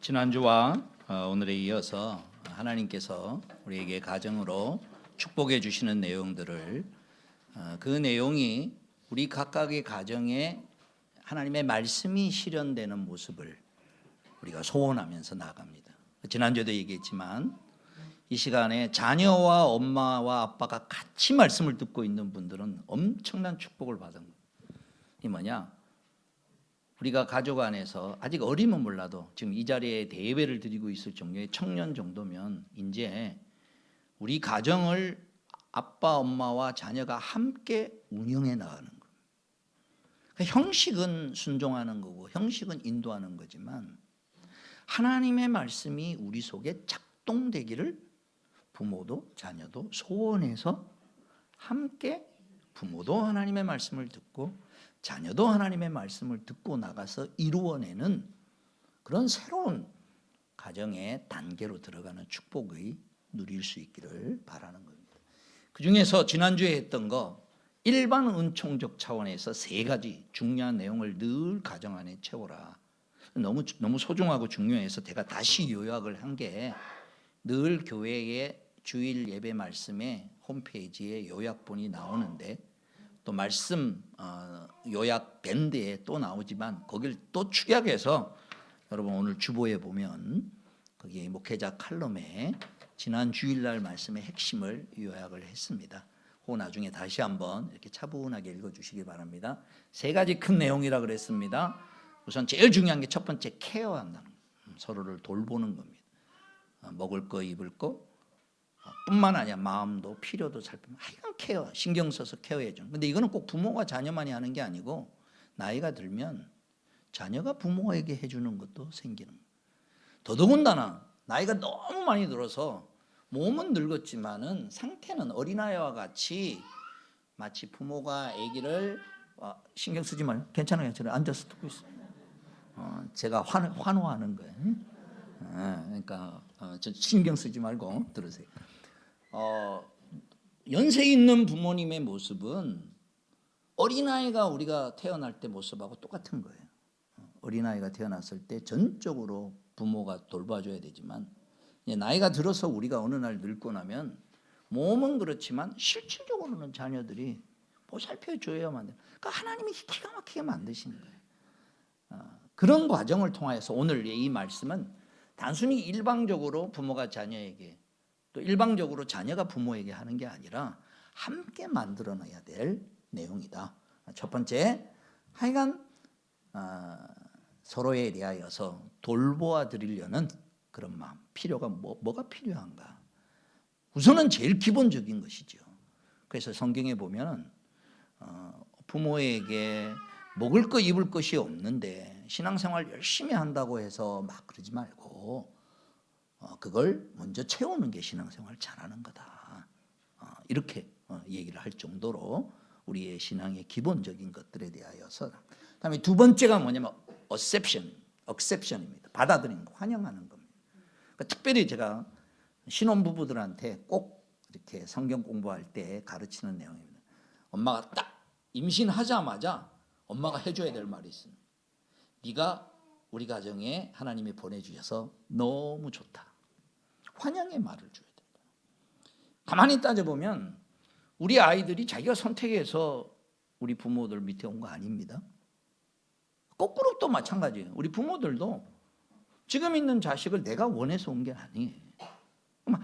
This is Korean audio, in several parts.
지난주와 오늘에 이어서 하나님께서 우리에게 가정으로 축복해 주시는 내용들을 그 내용이 우리 각각의 가정에 하나님의 말씀이 실현되는 모습을 우리가 소원하면서 나아갑니다. 지난주에도 얘기했지만 이 시간에 자녀와 엄마와 아빠가 같이 말씀을 듣고 있는 분들은 엄청난 축복을 받은 거예요. 이 뭐냐? 우리가 가족 안에서 아직 어리면 몰라도 지금 이 자리에 대예배를 드리고 있을 정도의 청년 정도면 이제 우리 가정을 아빠 엄마와 자녀가 함께 운영해 나가는 거예요. 그러니까 형식은 순종하는 거고 형식은 인도하는 거지만 하나님의 말씀이 우리 속에 작동되기를 부모도 자녀도 소원해서 함께 부모도 하나님의 말씀을 듣고 자녀도 하나님의 말씀을 듣고 나가서 이루어내는 그런 새로운 가정의 단계로 들어가는 축복의 누릴 수 있기를 바라는 겁니다. 그 중에서 지난주에 했던 거 일반 은총적 차원에서 세 가지 중요한 내용을 늘 가정 안에 채워라. 너무 소중하고 중요해서 제가 다시 요약을 한 게 늘 교회의 주일 예배 말씀에 홈페이지에 요약본이 나오는데 또 말씀 요약 밴드에 또 나오지만 거길 또 축약해서 여러분 오늘 주보에 보면 거기 목회자 칼럼에 지난 주일날 말씀의 핵심을 요약을 했습니다. 그 나중에 다시 한번 이렇게 차분하게 읽어주시기 바랍니다. 세 가지 큰 내용이라 그랬습니다. 우선 제일 중요한 게 첫 번째 케어한다는 거예요. 서로를 돌보는 겁니다. 먹을 거 입을 거 뿐만 아니라 마음도 필요도 살피면 하여간 케어 신경 써서 케어해 주는. 근데 이거는 꼭 부모가 자녀만이 하는 게 아니고 나이가 들면 자녀가 부모에게 해주는 것도 생기는 거예요. 더더군다나 나이가 너무 많이 들어서 몸은 늙었지만은 상태는 어린아이와 같이 마치 부모가 아기를 신경 쓰지 말고 괜찮아요. 저는 앉아서 듣고 있어요. 제가 환호하는 거예요. 그러니까 신경 쓰지 말고 들으세요. 연세 있는 부모님의 모습은 어린아이가 우리가 태어날 때 모습하고 똑같은 거예요. 어린아이가 태어났을 때 전적으로 부모가 돌봐줘야 되지만 나이가 들어서 우리가 어느 날 늙고 나면 몸은 그렇지만 실질적으로는 자녀들이 보살펴줘야만 돼요. 그러니까 하나님이 기가 막히게 만드신 거예요. 그런 과정을 통해서 오늘 이 말씀은 단순히 일방적으로 부모가 자녀에게 또 일방적으로 자녀가 부모에게 하는 게 아니라 함께 만들어내야 될 내용이다. 첫 번째, 하여간 서로에 대하여서 돌보아 드리려는 그런 마음, 필요가 뭐가 필요한가? 우선은 제일 기본적인 것이죠. 그래서 성경에 보면 부모에게 먹을 거 입을 것이 없는데 신앙생활 열심히 한다고 해서 막 그러지 말고 그걸 먼저 채우는 게 신앙생활 잘하는 거다. 이렇게 얘기를 할 정도로 우리의 신앙의 기본적인 것들에 대하여서. 그다음에 두 번째가 뭐냐면 acception입니다. 받아들이는 거, 환영하는 겁니다. 그러니까 특별히 제가 신혼부부들한테 꼭 이렇게 성경 공부할 때 가르치는 내용입니다. 엄마가 딱 임신하자마자 엄마가 해줘야 될 말이 있습니다. 네가 우리 가정에 하나님이 보내주셔서 너무 좋다. 환영의 말을 줘야 된다. 가만히 따져보면 우리 아이들이 자기가 선택해서 우리 부모들 밑에 온 거 아닙니다. 거꾸로 또 마찬가지예요. 우리 부모들도 지금 있는 자식을 내가 원해서 온 게 아니에요.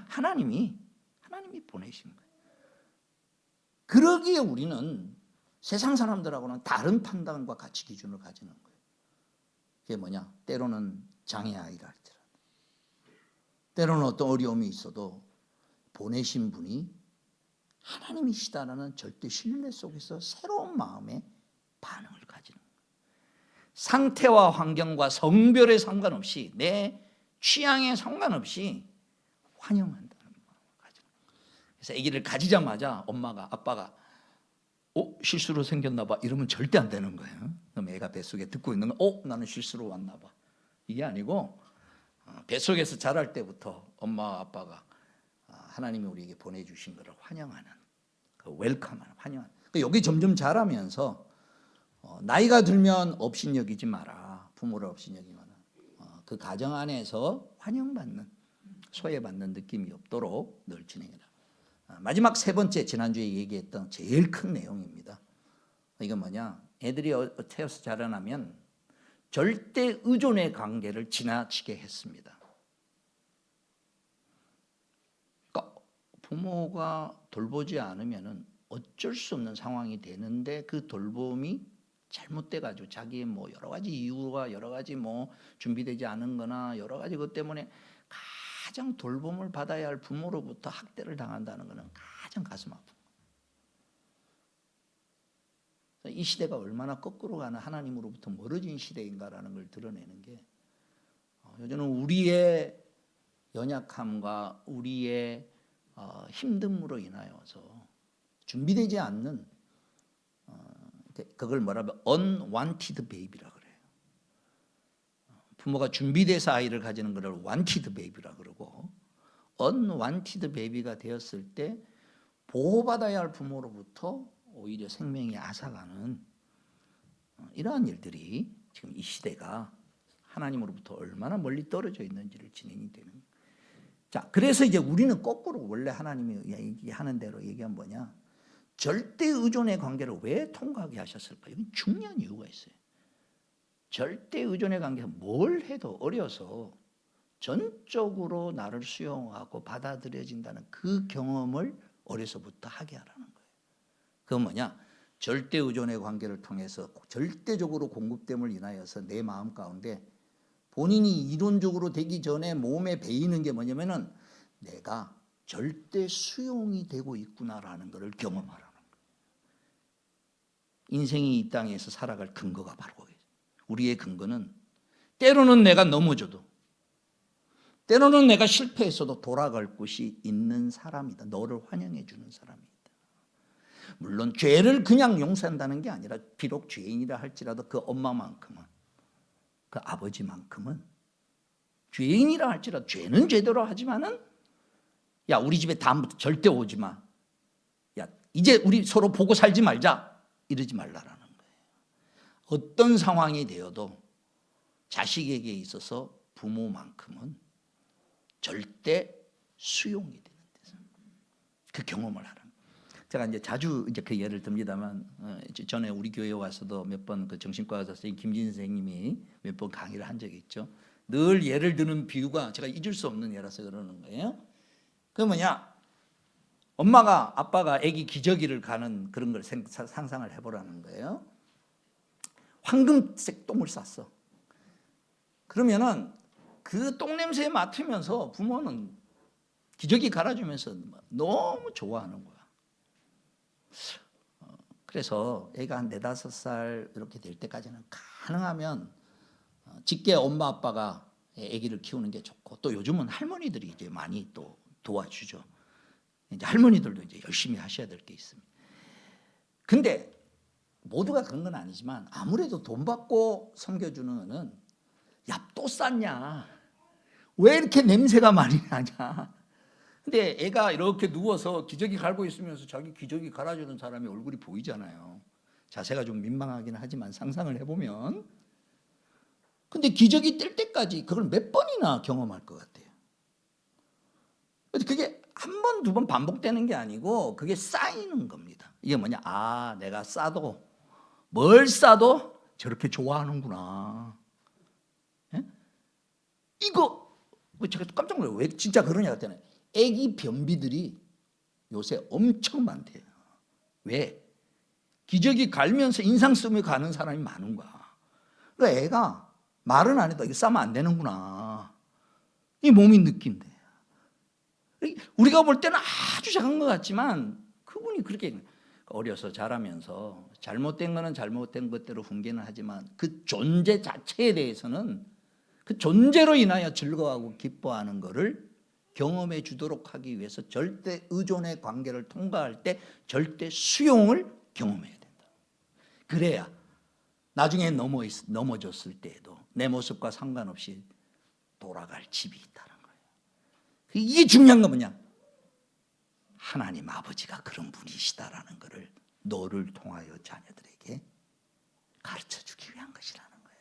하나님이 보내신 거예요. 그러기에 우리는 세상 사람들하고는 다른 판단과 가치 기준을 가지는 거예요. 그게 뭐냐? 때로는 장애아이라 할지라도, 때로는 어떤 어려움이 있어도 보내신 분이 하나님이시다라는 절대 신뢰 속에서 새로운 마음의 반응을 가지는 거예요. 상태와 환경과 성별에 상관없이 내 취향에 상관없이 환영한다는 마음을 가지는 거예요. 그래서 아기를 가지자마자 엄마가 아빠가 실수로 생겼나 봐 이러면 절대 안 되는 거예요. 그럼 애가 뱃속에 듣고 있는 거 나는 실수로 왔나 봐 이게 아니고 뱃속에서 자랄 때부터 엄마 아빠가 하나님이 우리에게 보내주신 것을 환영하는 그 웰컴하는 환영하는 여기 점점 자라면서 나이가 들면 업신여기지 마라. 부모를 업신여기지 마라. 그 가정 안에서 환영받는, 소외받는 느낌이 없도록 늘 진행해라. 마지막 세 번째, 지난주에 얘기했던 제일 큰 내용입니다. 이건 뭐냐? 애들이 태어서 자라나면 절대 의존의 관계를 지나치게 했습니다. 그러니까 부모가 돌보지 않으면 어쩔 수 없는 상황이 되는데 그 돌봄이 잘못돼가지고 자기의 뭐 여러 가지 이유가 여러 가지 뭐 준비되지 않은 거나 여러 가지 것 때문에 가장 돌봄을 받아야 할 부모로부터 학대를 당한다는 것은 가장 가슴 아픈 거예요. 이 시대가 얼마나 거꾸로 가는 하나님으로부터 멀어진 시대인가라는 걸 드러내는 게 요즘은 우리의 연약함과 우리의 힘듦으로 인하여서 준비되지 않는 그걸 뭐라면 unwanted baby라 그래요. 부모가 준비돼서 아이를 가지는 것을 wanted baby라 그러고 unwanted baby가 되었을 때 보호받아야 할 부모로부터 오히려 생명이 앗아가는 이러한 일들이 지금 이 시대가 하나님으로부터 얼마나 멀리 떨어져 있는지를 진행이 되는 거예요. 자, 그래서 이제 우리는 거꾸로 원래 하나님이 얘기하는 대로 얘기한 뭐냐? 절대 의존의 관계를 왜 통과하게 하셨을까? 이건 중요한 이유가 있어요. 절대 의존의 관계가 뭘 해도 어려서 전적으로 나를 수용하고 받아들여진다는 그 경험을 어려서부터 하게 하라는 거예요. 그건 뭐냐? 절대 의존의 관계를 통해서 절대적으로 공급됨을 인하여서 내 마음 가운데 본인이 이론적으로 되기 전에 몸에 배이는 게 뭐냐면은 내가 절대 수용이 되고 있구나라는 것을 경험하라는 거예요. 인생이 이 땅에서 살아갈 근거가 바로 거예요. 우리의 근거는 때로는 내가 넘어져도 때로는 내가 실패했어도 돌아갈 곳이 있는 사람이다. 너를 환영해 주는 사람이다. 물론 죄를 그냥 용서한다는 게 아니라 비록 죄인이라 할지라도 그 엄마만큼은 그 아버지만큼은 죄인이라 할지라도 죄는 죄대로 하지만은 야 우리 집에 다음부터 절대 오지 마. 야 이제 우리 서로 보고 살지 말자. 이러지 말라라는 거예요. 어떤 상황이 되어도 자식에게 있어서 부모만큼은 절대 수용이 되는 데서 그 경험을 하라는 거예요. 제가 이제 자주 이제 그 예를 듭니다만 전에 우리 교회에 와서도 몇 번 그 정신과 의사 선생님 김진 선생님이 몇 번 강의를 한 적이 있죠. 늘 예를 드는 비유가 제가 잊을 수 없는 예라서 그러는 거예요. 그 뭐냐? 엄마가 아빠가 아기 기저귀를 가는 그런 걸 상상을 해보라는 거예요. 황금색 똥을 쌌어. 그러면은 그 똥 냄새에 맡으면서 부모는 기저귀 갈아주면서 너무 좋아하는 거야. 그래서 애가 한 4-5살 이렇게 될 때까지는 가능하면 직계 엄마 아빠가 아기를 키우는 게 좋고 또 요즘은 할머니들이 이제 많이 또 도와주죠. 이제 할머니들도 이제 열심히 하셔야 될 게 있습니다. 근데 모두가 그런 건 아니지만 아무래도 돈 받고 섬겨주는 거는 야 또 쌌냐? 왜 이렇게 냄새가 많이 나냐? 근데 애가 이렇게 누워서 기저귀 갈고 있으면서 자기 기저귀 갈아주는 사람이 얼굴이 보이잖아요. 자세가 좀 민망하긴 하지만 상상을 해보면 근데 기저귀 뗄 때까지 그걸 몇 번이나 경험할 것 같아요. 그게 한 번, 두 번 반복되는 게 아니고 그게 쌓이는 겁니다. 이게 뭐냐? 아, 내가 싸도 뭘 싸도 저렇게 좋아하는구나. 예? 이거 제가 깜짝 놀라요. 왜 진짜 그러냐 했더니 애기 변비들이 요새 엄청 많대요. 왜? 기저귀 갈면서 인상 쓰며 가는 사람이 많은 거야. 그러니까 애가 말은 안 해도 이거 싸면 안 되는구나. 이 몸이 느낀대. 우리가 볼 때는 아주 작은 것 같지만 그분이 그렇게 어려서 자라면서 잘못된 거는 잘못된 것대로 훈계는 하지만 그 존재 자체에 대해서는 그 존재로 인하여 즐거워하고 기뻐하는 것을 경험해 주도록 하기 위해서 절대 의존의 관계를 통과할 때 절대 수용을 경험해야 된다. 그래야 나중에 넘어졌을 때에도 내 모습과 상관없이 돌아갈 집이 있다는 거예요. 이게 중요한 건 뭐냐? 하나님 아버지가 그런 분이시다라는 것을 너를 통하여 자녀들에게 가르쳐 주기 위한 것이라는 거예요.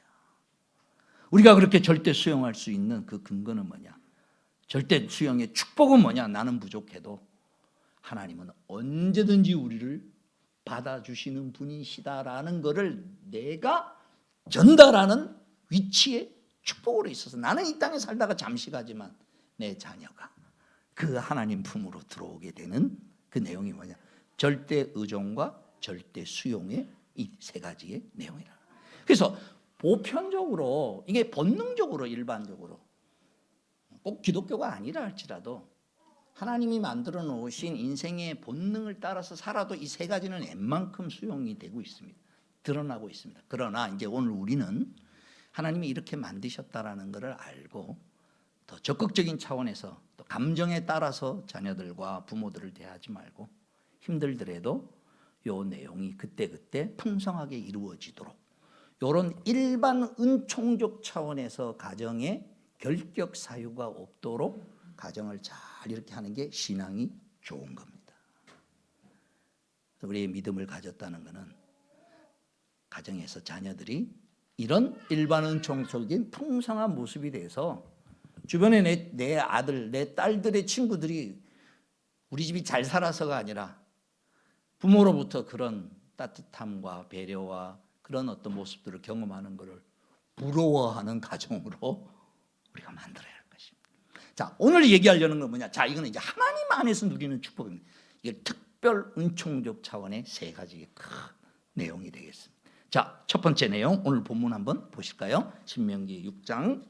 우리가 그렇게 절대 수용할 수 있는 그 근거는 뭐냐? 절대 수용의 축복은 뭐냐? 나는 부족해도 하나님은 언제든지 우리를 받아주시는 분이시다라는 것을 내가 전달하는 위치에 축복으로 있어서 나는 이 땅에 살다가 잠시 가지만 내 자녀가 그 하나님 품으로 들어오게 되는 그 내용이 뭐냐? 절대 의존과 절대 수용의 이 세 가지의 내용이라. 그래서 보편적으로 이게 본능적으로 일반적으로 꼭 기독교가 아니라 할지라도 하나님이 만들어 놓으신 인생의 본능을 따라서 살아도 이 세 가지는 웬만큼 수용이 되고 있습니다. 드러나고 있습니다. 그러나 이제 오늘 우리는 하나님이 이렇게 만드셨다라는 것을 알고 더 적극적인 차원에서 또 감정에 따라서 자녀들과 부모들을 대하지 말고 힘들더라도 요 내용이 그때그때 풍성하게 이루어지도록 요런 일반 은총적 차원에서 가정에 결격 사유가 없도록 가정을 잘 이렇게 하는 게 신앙이 좋은 겁니다. 우리의 믿음을 가졌다는 것은 가정에서 자녀들이 이런 일반 은총적인 풍성한 모습이 돼서 주변에 내 아들, 내 딸들의 친구들이 우리 집이 잘 살아서가 아니라 부모로부터 그런 따뜻함과 배려와 그런 어떤 모습들을 경험하는 것을 부러워하는 가정으로 우리가 만들어야 할 것입니다. 자, 오늘 얘기하려는 건 뭐냐? 자, 이거는 이제 하나님 안에서 누리는 축복입니다. 이게 특별 은총적 차원의 세 가지의 큰 내용이 되겠습니다. 자, 첫 번째 내용 오늘 본문 한번 보실까요? 신명기 6장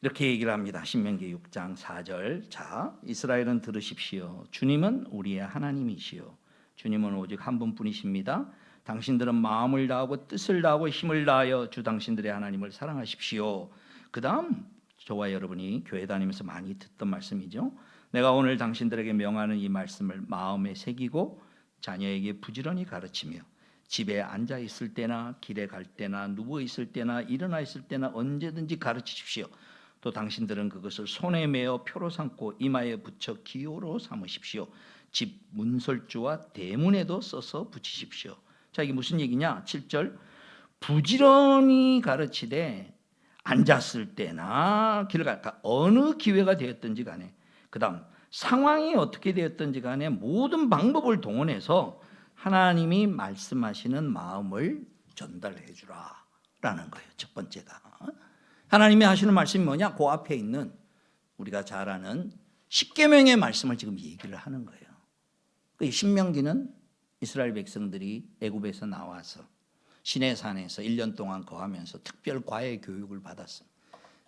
이렇게 얘기를 합니다. 신명기 6장 4절. 자, 이스라엘은 들으십시오. 주님은 우리의 하나님이시요 주님은 오직 한 분뿐이십니다. 당신들은 마음을 다하고 뜻을 다하고 힘을 다하여 주 당신들의 하나님을 사랑하십시오. 그 다음 저와 여러분이 교회 다니면서 많이 듣던 말씀이죠. 내가 오늘 당신들에게 명하는 이 말씀을 마음에 새기고 자녀에게 부지런히 가르치며 집에 앉아 있을 때나 길에 갈 때나 누워 있을 때나 일어나 있을 때나 언제든지 가르치십시오. 또 당신들은 그것을 손에 메어 표로 삼고 이마에 붙여 기호로 삼으십시오. 집 문설주와 대문에도 써서 붙이십시오. 자, 이게 무슨 얘기냐? 7절. 부지런히 가르치되 앉았을 때나 길을 갈까 어느 기회가 되었든지 간에 그 다음 상황이 어떻게 되었든지 간에 모든 방법을 동원해서 하나님이 말씀하시는 마음을 전달해 주라 라는 거예요. 첫 번째가 하나님이 하시는 말씀이 뭐냐? 그 앞에 있는 우리가 잘 아는 십계명의 말씀을 지금 얘기를 하는 거예요. 그 신명기는 이스라엘 백성들이 애굽에서 나와서 시내산에서 1년 동안 거하면서 특별 과외 교육을 받았어요.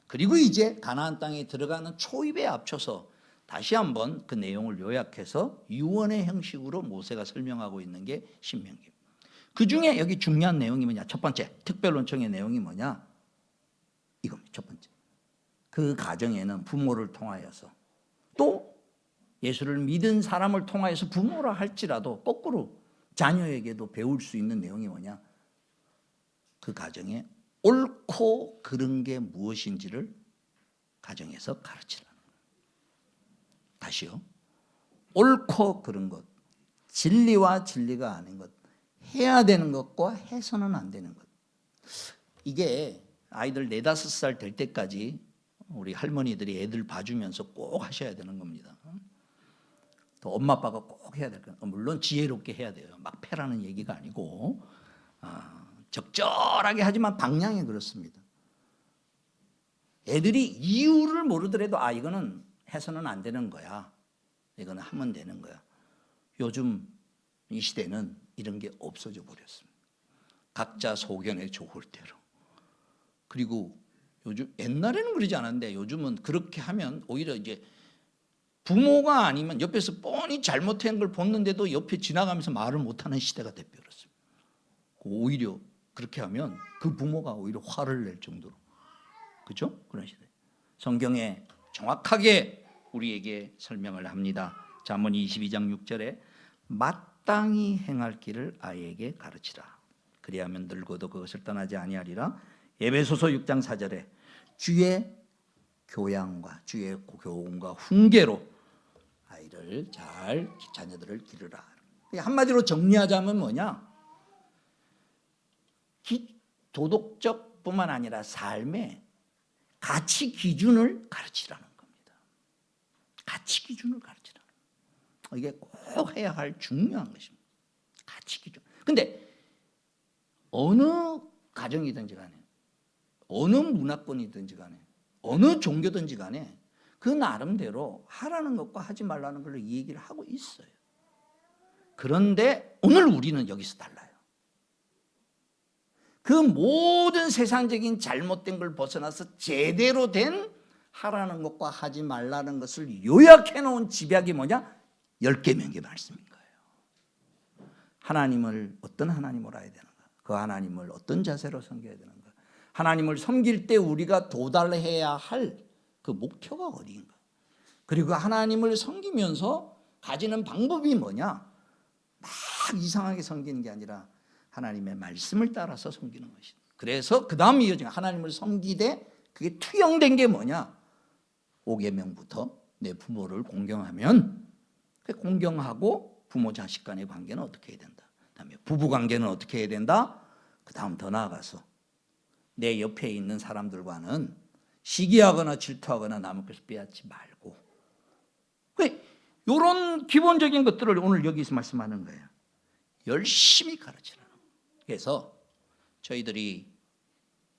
그리고 이제 가나안 땅에 들어가는 초입에 앞서서 다시 한번 그 내용을 요약해서 유언의 형식으로 모세가 설명하고 있는 게 신명기입니다. 그 중에 여기 중요한 내용이 뭐냐? 첫 번째 특별 원청의 내용이 뭐냐? 이겁니다. 첫 번째. 그 가정에는 부모를 통하여서 또 예수를 믿은 사람을 통하여서 부모라 할지라도 거꾸로 자녀에게도 배울 수 있는 내용이 뭐냐? 그 가정에 옳고 그른 게 무엇인지를 가정에서 가르치라는 거예요. 다시요. 옳고 그른 것, 진리와 진리가 아닌 것, 해야 되는 것과 해서는 안 되는 것. 이게 아이들 4, 5살 될 때까지 우리 할머니들이 애들 봐주면서 꼭 하셔야 되는 겁니다. 또 엄마 아빠가 꼭 해야 될 거예요. 물론 지혜롭게 해야 돼요. 막 패라는 얘기가 아니고 적절하게 하지만 방향이 그렇습니다. 애들이 이유를 모르더라도 이거는 해서는 안 되는 거야. 이거는 하면 되는 거야. 요즘 이 시대는 이런 게 없어져 버렸습니다. 각자 소견에 좋을 대로. 그리고 요즘 옛날에는 그러지 않았는데 요즘은 그렇게 하면 오히려 이제 부모가 아니면 옆에서 뻔히 잘못한 걸 보는데도 옆에 지나가면서 말을 못하는 시대가 돼버렸습니다. 오히려 그렇게 하면 그 부모가 오히려 화를 낼 정도로, 그렇죠? 그런 시대. 성경에 정확하게 우리에게 설명을 합니다. 잠언 22장 6절에 마땅히 행할 길을 아이에게 가르치라. 그리하면 늙어도 그것을 떠나지 아니하리라. 에베소서 6장 4절에 주의 교양과 주의 교훈과 훈계로 아이를 잘 자녀들을 기르라. 한마디로 정리하자면 뭐냐? 도덕적뿐만 아니라 삶의 가치 기준을 가르치라는 겁니다. 가치 기준을 가르치라는 거예요. 이게 꼭 해야 할 중요한 것입니다. 가치 기준. 근데 어느 가정이든지 간에, 어느 문화권이든지 간에, 어느 종교든지 간에 그 나름대로 하라는 것과 하지 말라는 걸로 이 얘기를 하고 있어요. 그런데 오늘 우리는 여기서 달라요. 그 모든 세상적인 잘못된 걸 벗어나서 제대로 된 하라는 것과 하지 말라는 것을 요약해 놓은 집약이 뭐냐? 10계명의 말씀인 거예요. 하나님을 어떤 하나님으로 해야 되는가? 그 하나님을 어떤 자세로 섬겨야 되는가? 하나님을 섬길 때 우리가 도달해야 할 그 목표가 어디인가? 그리고 하나님을 섬기면서 가지는 방법이 뭐냐? 막 이상하게 섬기는 게 아니라 하나님의 말씀을 따라서 섬기는 것이다. 그래서 그 다음 이어진 하나님을 섬기되 그게 투영된 게 뭐냐? 5계명부터 내 부모를 공경하면 그 공경하고 부모 자식 간의 관계는 어떻게 해야 된다. 그다음에 부부 관계는 어떻게 해야 된다. 그 다음 더 나아가서 내 옆에 있는 사람들과는 시기하거나 질투하거나 남의 것을 빼앗지 말고, 이런 기본적인 것들을 오늘 여기서 말씀하는 거예요. 열심히 가르치라는 거예요. 그래서 저희들이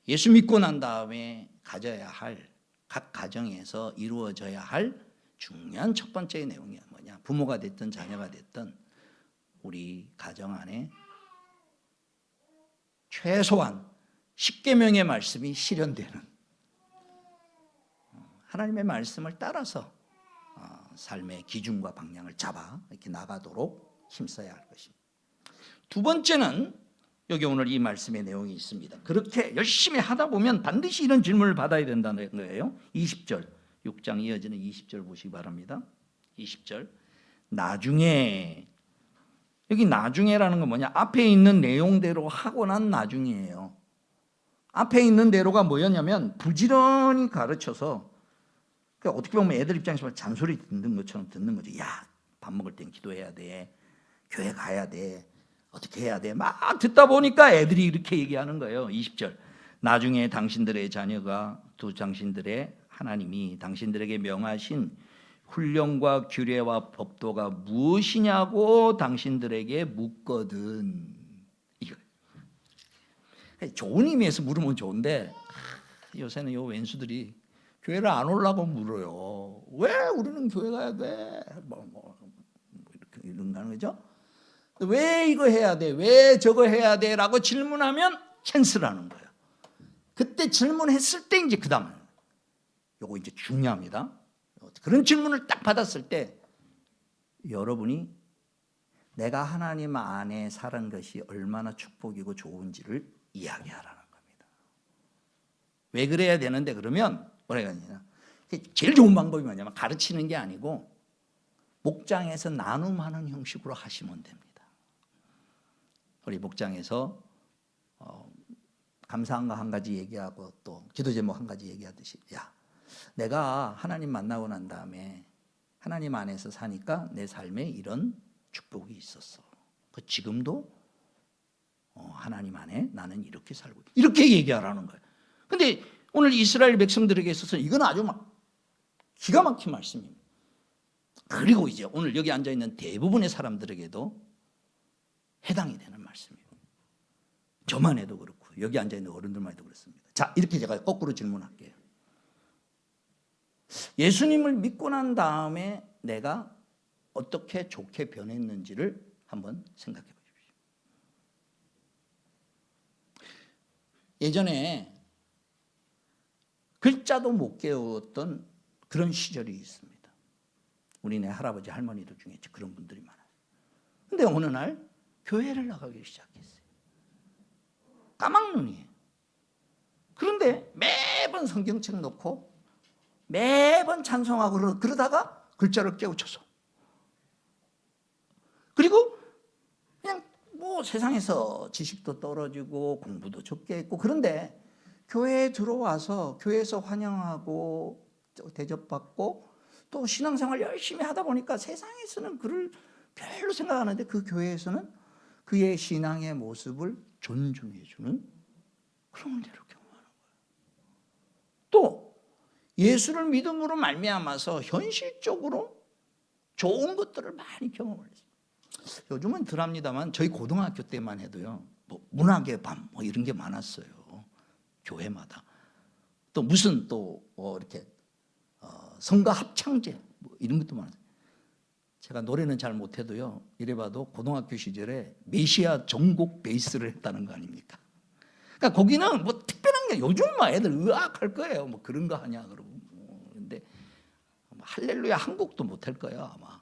예수 믿고 난 다음에 가져야 할, 각 가정에서 이루어져야 할 중요한 첫 번째 내용이 뭐냐? 부모가 됐든 자녀가 됐든 우리 가정 안에 최소한 10계명의 말씀이 실현되는 하나님의 말씀을 따라서 삶의 기준과 방향을 잡아 이렇게 나가도록 힘써야 할 것입니다. 두 번째는 여기 오늘 이 말씀의 내용이 있습니다. 그렇게 열심히 하다 보면 반드시 이런 질문을 받아야 된다는 거예요. 20절, 6장 이어지는 20절 보시기 바랍니다. 20절, 나중에, 여기 나중에라는 건 뭐냐? 앞에 있는 내용대로 하고 난 나중이에요. 앞에 있는 대로가 뭐였냐면 부지런히 가르쳐서, 그러니까 어떻게 보면 애들 입장에서 잔소리 듣는 것처럼 듣는 거죠. 야, 밥 먹을 땐 기도해야 돼. 교회 가야 돼. 어떻게 해야 돼. 막 듣다 보니까 애들이 이렇게 얘기하는 거예요. 20절. 나중에 당신들의 자녀가 또 당신들의 하나님이 당신들에게 명하신 훈령과 규례와 법도가 무엇이냐고 당신들에게 묻거든. 이거. 좋은 의미에서 물으면 좋은데 요새는 요 왼수들이 교회를 안 오려고 물어요. 왜 우리는 교회 가야 돼? 이렇게 이런다는 거죠. 왜 이거 해야 돼? 왜 저거 해야 돼? 라고 질문하면 캔슬하는 거예요. 그때 질문했을 때 이제 그 다음 요거 이제 중요합니다. 그런 질문을 딱 받았을 때 여러분이 내가 하나님 안에 사는 것이 얼마나 축복이고 좋은지를 이야기하라는 겁니다. 왜 그래야 되는데 그러면 뭐라 하냐? 제일 좋은 방법이 뭐냐면 가르치는 게 아니고 목장에서 나눔하는 형식으로 하시면 됩니다. 우리 목장에서 감사한 거 한 가지 얘기하고 또 기도 제목 한 가지 얘기하듯이, 야, 내가 하나님 만나고 난 다음에 하나님 안에서 사니까 내 삶에 이런 축복이 있었어. 지금도 하나님 안에 나는 이렇게 살고, 이렇게 얘기하라는 거예요. 근데 오늘 이스라엘 백성들에게 있어서 이건 아주 막 기가 막힌 말씀입니다. 그리고 이제 오늘 여기 앉아 있는 대부분의 사람들에게도 해당이 되는 말씀이에요. 저만 해도 그렇고 여기 앉아 있는 어른들만 해도 그렇습니다. 자, 이렇게 제가 거꾸로 질문할게요. 예수님을 믿고 난 다음에 내가 어떻게 좋게 변했는지를 한번 생각해 보십시오. 예전에 글자도 못 깨웠던 그런 시절이 있습니다. 우리네 할아버지 할머니들 중에 그런 분들이 많아요. 근데 어느 날 교회를 나가기 시작했어요. 까막눈이에요. 그런데 매번 성경책 놓고 매번 찬송하고 그러다가 글자를 깨우쳐서, 그리고 그냥 뭐 세상에서 지식도 떨어지고 공부도 적게 했고, 그런데 교회에 들어와서 교회에서 환영하고 대접받고 또 신앙생활 열심히 하다 보니까 세상에서는 그를 별로 생각하는데 그 교회에서는 그의 신앙의 모습을 존중해 주는 그런 문제를 경험하는 거예요. 또 예수를 믿음으로 말미암아서 현실적으로 좋은 것들을 많이 경험을 했어요. 요즘은 덜합니다만 저희 고등학교 때만 해도요, 뭐 문학의 밤 뭐 이런 게 많았어요. 교회마다. 또 무슨 또 이렇게 성가 합창제 뭐 이런 것도 많았어요. 제가 노래는 잘 못해도요, 이래봐도 고등학교 시절에 메시아 전곡 베이스를 했다는 거 아닙니까? 그러니까 거기는 뭐 특별한 게, 요즘 막 애들 의학할 거예요. 뭐 그런 거 하냐 그러고. 근데 할렐루야 한 곡도 못할 거예요 아마.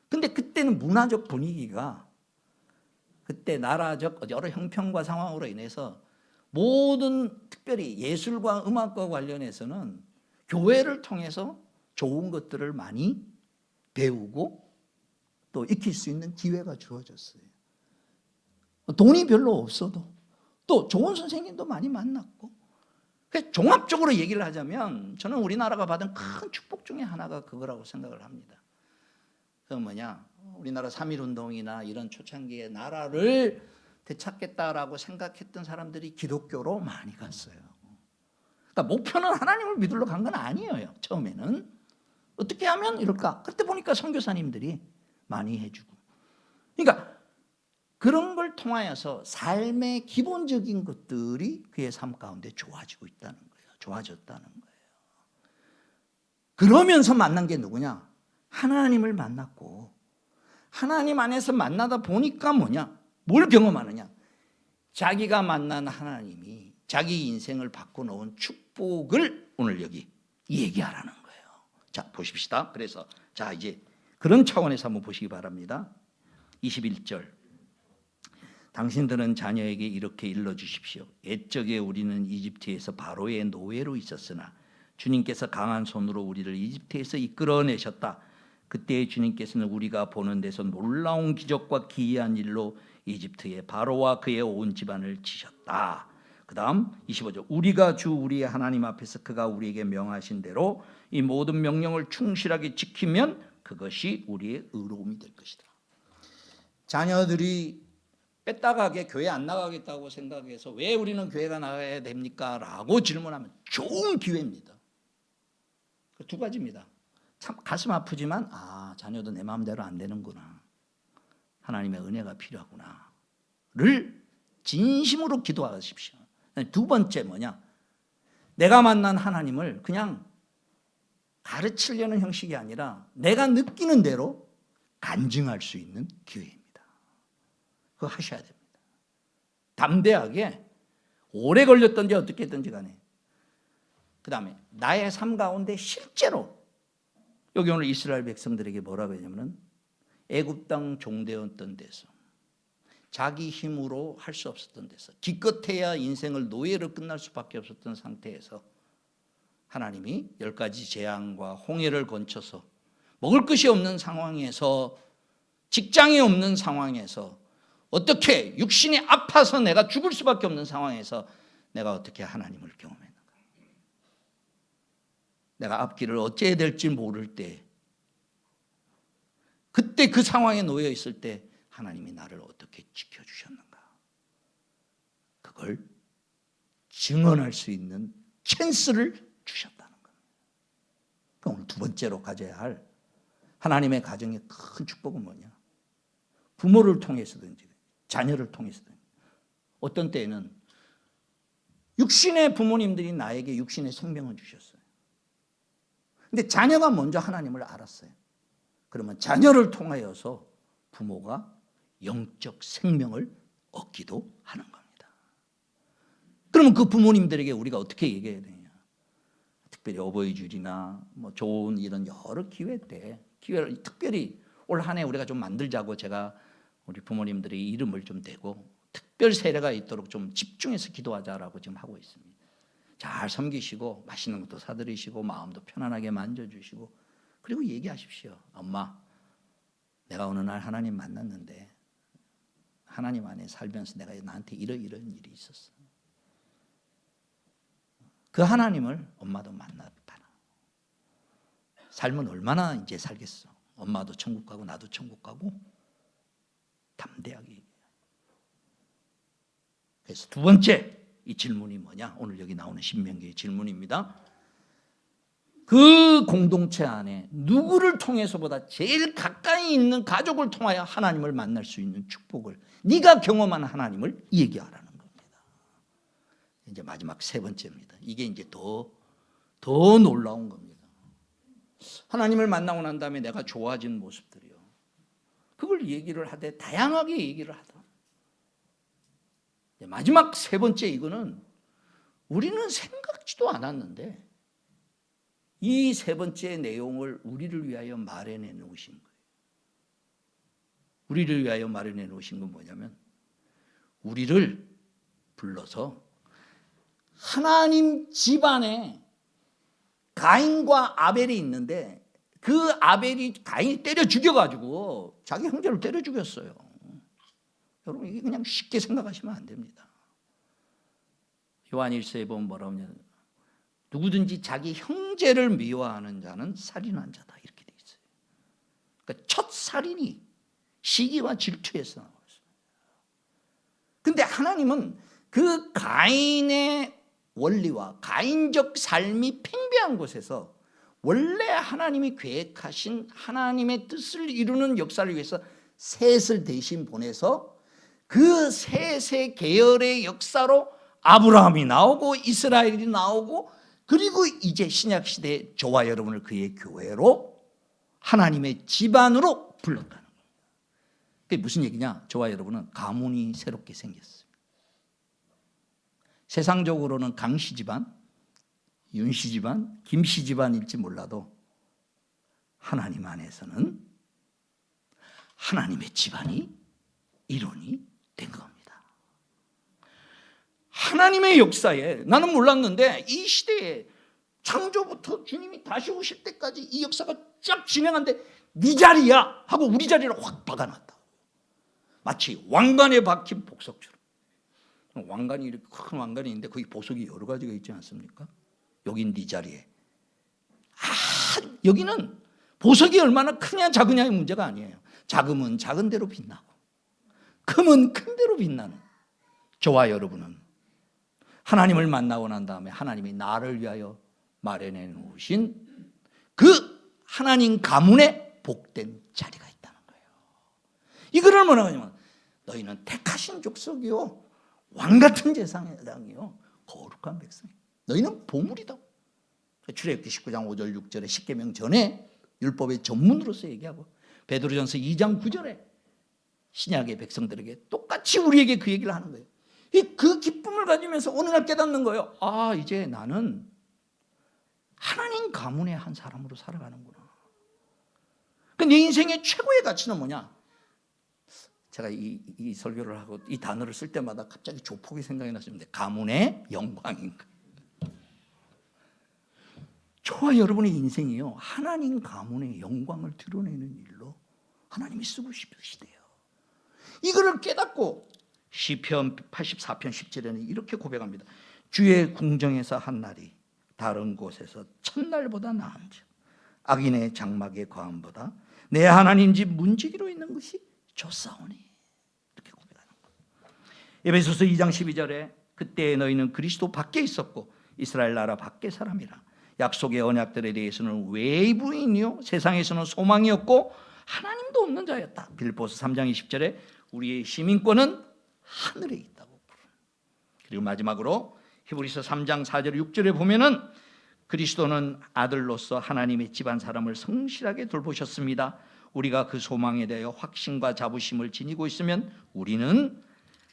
근데 그때는 문화적 분위기가, 그때 나라적 여러 형편과 상황으로 인해서 모든, 특별히 예술과 음악과 관련해서는 교회를 통해서 좋은 것들을 많이 배우고 또 익힐 수 있는 기회가 주어졌어요. 돈이 별로 없어도 또 좋은 선생님도 많이 만났고. 종합적으로 얘기를 하자면 저는 우리나라가 받은 큰 축복 중에 하나가 그거라고 생각을 합니다. 그 뭐냐, 우리나라 3.1운동이나 이런 초창기에 나라를 되찾겠다라고 생각했던 사람들이 기독교로 많이 갔어요. 그러니까 목표는 하나님을 믿으러 간 건 아니에요. 처음에는 어떻게 하면 이럴까? 그때 보니까 선교사님들이 많이 해주고. 그러니까 그런 걸 통하여서 삶의 기본적인 것들이 그의 삶 가운데 좋아지고 있다는 거예요. 좋아졌다는 거예요. 그러면서 만난 게 누구냐? 하나님을 만났고, 하나님 안에서 만나다 보니까 뭐냐? 뭘 경험하느냐? 자기가 만난 하나님이 자기 인생을 바꿔놓은 축복을 오늘 여기 얘기하라는 거예요. 자, 보십시다. 그래서 자, 이제 그런 차원에서 한번 보시기 바랍니다. 21절. 당신들은 자녀에게 이렇게 일러주십시오. 옛적에 우리는 이집트에서 바로의 노예로 있었으나 주님께서 강한 손으로 우리를 이집트에서 이끌어내셨다. 그때 주님께서는 우리가 보는 데서 놀라운 기적과 기이한 일로 이집트의 바로와 그의 온 집안을 치셨다. 그 다음 25절. 우리가 주 우리의 하나님 앞에서 그가 우리에게 명하신 대로 이 모든 명령을 충실하게 지키면 그것이 우리의 의로움이 될 것이다. 자녀들이 뺐다가게 교회 안 나가겠다고 생각해서 왜 우리는 교회가 나가야 됩니까? 라고 질문하면 좋은 기회입니다. 두 가지입니다. 참 가슴 아프지만 자녀도 내 마음대로 안 되는구나, 하나님의 은혜가 필요하구나 를 진심으로 기도하십시오. 두 번째 뭐냐, 내가 만난 하나님을 그냥 가르치려는 형식이 아니라 내가 느끼는 대로 간증할 수 있는 기회입니다. 그거 하셔야 됩니다. 담대하게, 오래 걸렸든지 어떻게 했든지 간에. 그 다음에 나의 삶 가운데 실제로, 여기 오늘 이스라엘 백성들에게 뭐라고 했냐면 애굽 땅 종되었던 데서, 자기 힘으로 할 수 없었던 데서, 기껏해야 인생을 노예로 끝날 수밖에 없었던 상태에서 하나님이 10가지 재앙과 홍해를 거쳐서 먹을 것이 없는 상황에서, 직장이 없는 상황에서, 어떻게 육신이 아파서 내가 죽을 수밖에 없는 상황에서 내가 어떻게 하나님을 경험했는가, 내가 앞길을 어찌해야 될지 모를 때, 그때 그 상황에 놓여 있을 때 하나님이 나를 어떻게 지켜주셨는가, 그걸 증언할 수 있는 찬스를 주셨다는 겁니다. 오늘 두 번째로 가져야 할 하나님의 가정의 큰 축복은 뭐냐, 부모를 통해서든지 자녀를 통해서든지. 어떤 때에는 육신의 부모님들이 나에게 육신의 생명을 주셨어요. 근데 자녀가 먼저 하나님을 알았어요. 그러면 자녀를 통하여서 부모가 영적 생명을 얻기도 하는 겁니다. 그러면 그 부모님들에게 우리가 어떻게 얘기해야 되냐, 특별히 어버이줄이나 뭐 좋은 이런 여러 기회 때, 기회를 특별히 올 한 해 우리가 좀 만들자고 제가 우리 부모님들의 이름을 좀 대고 특별 세례가 있도록 좀 집중해서 기도하자라고 지금 하고 있습니다. 잘 섬기시고 맛있는 것도 사드리시고 마음도 편안하게 만져주시고, 그리고 얘기하십시오. 엄마, 내가 어느 날 하나님 만났는데 하나님 안에 살면서 내가 나한테 이런 일이 있었어. 그 하나님을 엄마도 만나봐라. 삶은 얼마나 이제 살겠어. 엄마도 천국 가고 나도 천국 가고. 담대하게 얘기해요. 그래서 두 번째, 이 질문이 뭐냐? 오늘 여기 나오는 신명기의 질문입니다. 그 공동체 안에 누구를 통해서보다 제일 가까이 있는 가족을 통하여 하나님을 만날 수 있는 축복을, 네가 경험한 하나님을 얘기하라는 겁니다. 이제 마지막 세 번째입니다. 이게 이제 더 놀라운 겁니다. 하나님을 만나고 난 다음에 내가 좋아진 모습들이요, 그걸 얘기를 하되 다양하게 얘기를 하다. 마지막 세 번째, 이거는 우리는 생각지도 않았는데 이 세 번째 내용을 우리를 위하여 마련해 놓으신 거예요. 우리를 위하여 마련해 놓으신 건 뭐냐면, 우리를 불러서 하나님 집안에 가인과 아벨이 있는데, 그 아벨이 가인이 때려 죽여가지고 자기 형제를 때려 죽였어요. 여러분, 이게 그냥 쉽게 생각하시면 안 됩니다. 요한일서에 보면 뭐라고 하냐면, 누구든지 자기 형제를 미워하는 자는 살인한 자다, 이렇게 돼 있어요. 그러니까 첫 살인이 시기와 질투에서 나왔어요. 근데 하나님은 그 가인의 원리와 가인적 삶이 팽배한 곳에서 원래 하나님이 계획하신 하나님의 뜻을 이루는 역사를 위해서 셋을 대신 보내서 그 셋의 계열의 역사로 아브라함이 나오고 이스라엘이 나오고, 그리고 이제 신약시대에 저와 여러분을 그의 교회로, 하나님의 집안으로 불렀다는 겁니다. 그게 무슨 얘기냐? 저와 여러분은 가문이 새롭게 생겼어요. 세상적으로는 강씨 집안, 윤씨 집안, 김씨 집안일지 몰라도 하나님 안에서는 하나님의 집안이 일원이 된 겁니다. 하나님의 역사에, 나는 몰랐는데 이 시대에 창조부터 주님이 다시 오실 때까지 이 역사가 쫙 진행하는데 네 자리야 하고 우리 자리를 확 박아놨다. 마치 왕관에 박힌 복석처럼. 왕관이 이렇게 큰 왕관이 있는데 거기 보석이 여러 가지가 있지 않습니까? 여긴 네 자리에. 여기는 보석이 얼마나 크냐 작으냐의 문제가 아니에요. 작으면 작은 대로 빛나고 크면 큰 대로 빛나는 저와 여러분은 하나님을 만나고 난 다음에 하나님이 나를 위하여 마련해 놓으신 그 하나님 가문에 복된 자리가 있다는 거예요. 이거를 뭐라고 하냐면, 너희는 택하신 족속이요, 왕같은 제사장이요, 거룩한 백성이요, 너희는 보물이다. 출애굽기 19장 5절 6절에 십계명 전에 율법의 전문으로서 얘기하고, 베드로전서 2장 9절에 신약의 백성들에게 똑같이 우리에게 그 얘기를 하는 거예요. 그 기쁨을 가지면서 어느 날 깨닫는 거예요. 아, 이제 나는 하나님 가문의 한 사람으로 살아가는구나. 내 인생의 최고의 가치는 뭐냐? 제가 이 설교를 하고 이 단어를 쓸 때마다 갑자기 조폭이 생각이 났습니다. 가문의 영광인가. 저와 여러분의 인생이요, 하나님 가문의 영광을 드러내는 일로 하나님이 쓰고 싶으시대요. 이거를 깨닫고 시편 84편 10절에는 이렇게 고백합니다. 주의 궁정에서 한 날이 다른 곳에서 첫날보다 나은즉 악인의 장막의 거함보다 내 하나님 집 문지기로 있는 것이 좋사오니, 이렇게 고백하는 거예요. 에베소서 2장 12절에 그때 너희는 그리스도 밖에 있었고 이스라엘 나라 밖의 사람이라. 약속의 언약들에 대해서는 외부인이요 세상에서는 소망이 없고 하나님도 없는 자였다. 빌립보서 3장 20절에 우리의 시민권은 하늘에 있다고. 그리고 마지막으로 히브리서 3장 4절 6절에 보면은 그리스도는 아들로서 하나님의 집안 사람을 성실하게 돌보셨습니다. 우리가 그 소망에 대하여 확신과 자부심을 지니고 있으면 우리는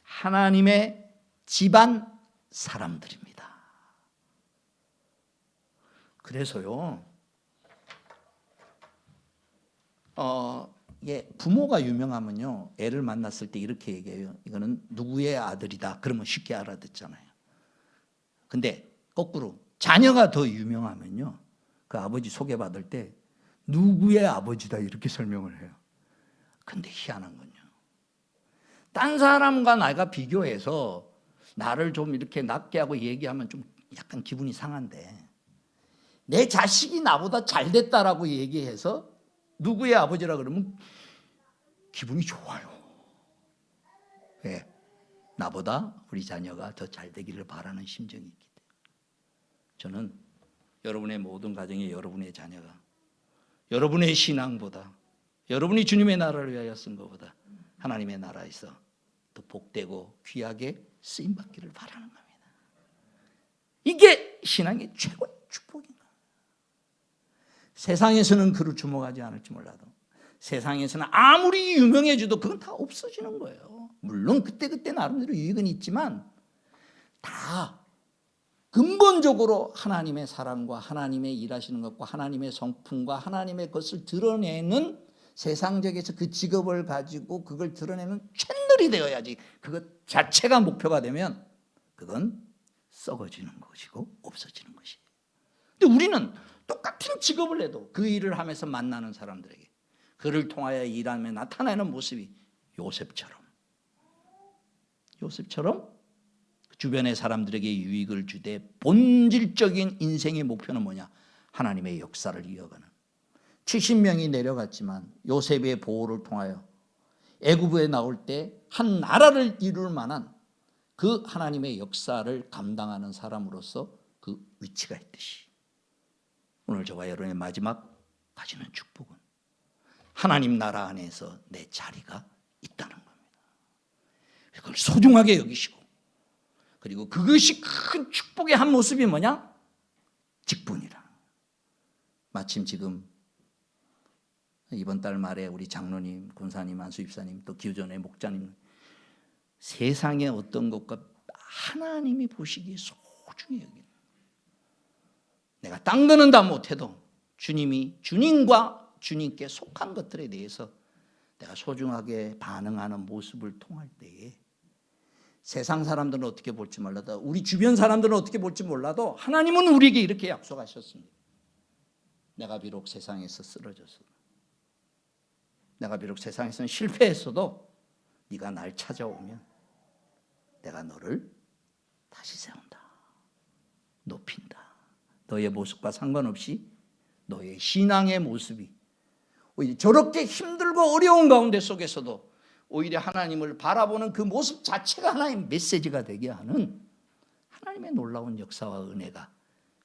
하나님의 집안 사람들입니다. 그래서요, 부모가 유명하면요, 애를 만났을 때 이렇게 얘기해요. 이거는 누구의 아들이다. 그러면 쉽게 알아듣잖아요. 근데 거꾸로 자녀가 더 유명하면요, 그 아버지 소개받을 때 누구의 아버지다 이렇게 설명을 해요. 근데 희한한 건요, 딴 사람과 나가 비교해서 나를 좀 이렇게 낮게 하고 얘기하면 좀 약간 기분이 상한데, 내 자식이 나보다 잘 됐다라고 얘기해서 누구의 아버지라 그러면 기분이 좋아요. 왜? 나보다 우리 자녀가 더 잘 되기를 바라는 심정이 있기 때문에 저는 여러분의 모든 가정에 여러분의 자녀가 여러분의 신앙보다 여러분이 주님의 나라를 위하여 쓴 것보다 하나님의 나라에서 더 복되고 귀하게 쓰임받기를 바라는 겁니다. 이게 신앙의 최고의 축복입니다. 세상에서는 그를 주목하지 않을지 몰라도 세상에서는 아무리 유명해져도 그건 다 없어지는 거예요. 물론 그때 나름대로 유익은 있지만 다 근본적으로 하나님의 사랑과 하나님의 일하시는 것과 하나님의 성품과 하나님의 것을 드러내는 세상적에서 그 직업을 가지고 그걸 드러내는 채널이 되어야지 그것 자체가 목표가 되면 그건 썩어지는 것이고 없어지는 것이에요. 근데 우리는 똑같은 직업을 해도 그 일을 하면서 만나는 사람들에게 그를 통하여 일하며 나타나는 모습이 요셉처럼 주변의 사람들에게 유익을 주되 본질적인 인생의 목표는 뭐냐? 하나님의 역사를 이어가는 70명이 내려갔지만 요셉의 보호를 통하여 애굽에 나올 때 한 나라를 이룰 만한 그 하나님의 역사를 감당하는 사람으로서 그 위치가 있듯이 오늘 저와 여러분의 마지막 가지는 축복은 하나님 나라 안에서 내 자리가 있다는 겁니다. 그걸 소중하게 여기시고 그리고 그것이 큰 축복의 한 모습이 뭐냐? 직분이라. 마침 지금 이번 달 말에 우리 장로님, 군사님, 안수입사님 또 기후전의 목자님 세상의 어떤 것과 하나님이 보시기에 소중히 여기는 내가 딴 거는 다 못해도 주님과 주님께 속한 것들에 대해서 내가 소중하게 반응하는 모습을 통할 때에 세상 사람들은 어떻게 볼지 몰라도 우리 주변 사람들은 어떻게 볼지 몰라도 하나님은 우리에게 이렇게 약속하셨습니다. 내가 비록 세상에서 쓰러져서 내가 비록 세상에서는 실패했어도 네가 날 찾아오면 내가 너를 다시 세운다. 높인다. 너의 모습과 상관없이 너의 신앙의 모습이 저렇게 힘들고 어려운 가운데 속에서도 오히려 하나님을 바라보는 그 모습 자체가 하나님의 메시지가 되게 하는 하나님의 놀라운 역사와 은혜가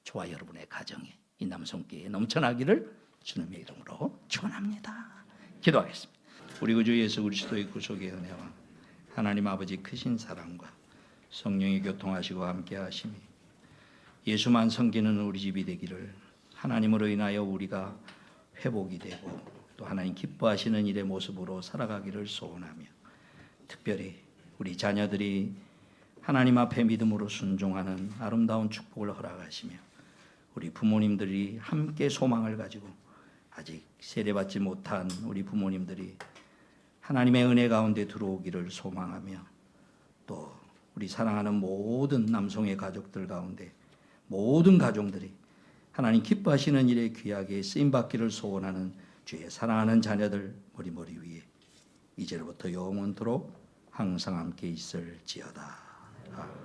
저와 여러분의 가정에 이 남성교회에 넘쳐나기를 주님의 이름으로 축원합니다. 기도하겠습니다. 우리 구주 예수 그리스도의 구속의 은혜와 하나님 아버지 크신 사랑과 성령의 교통하시고 함께 하심이 예수만 섬기는 우리 집이 되기를 하나님으로 인하여 우리가 회복이 되고 또 하나님 기뻐하시는 일의 모습으로 살아가기를 소원하며 특별히 우리 자녀들이 하나님 앞에 믿음으로 순종하는 아름다운 축복을 허락하시며 우리 부모님들이 함께 소망을 가지고 아직 세례받지 못한 우리 부모님들이 하나님의 은혜 가운데 들어오기를 소망하며 또 우리 사랑하는 모든 남성의 가족들 가운데 모든 가정들이 하나님 기뻐하시는 일에 귀하게 쓰임받기를 소원하는 주의 사랑하는 자녀들 머리 위에 이제로부터 영원토록 항상 함께 있을지어다. 아멘.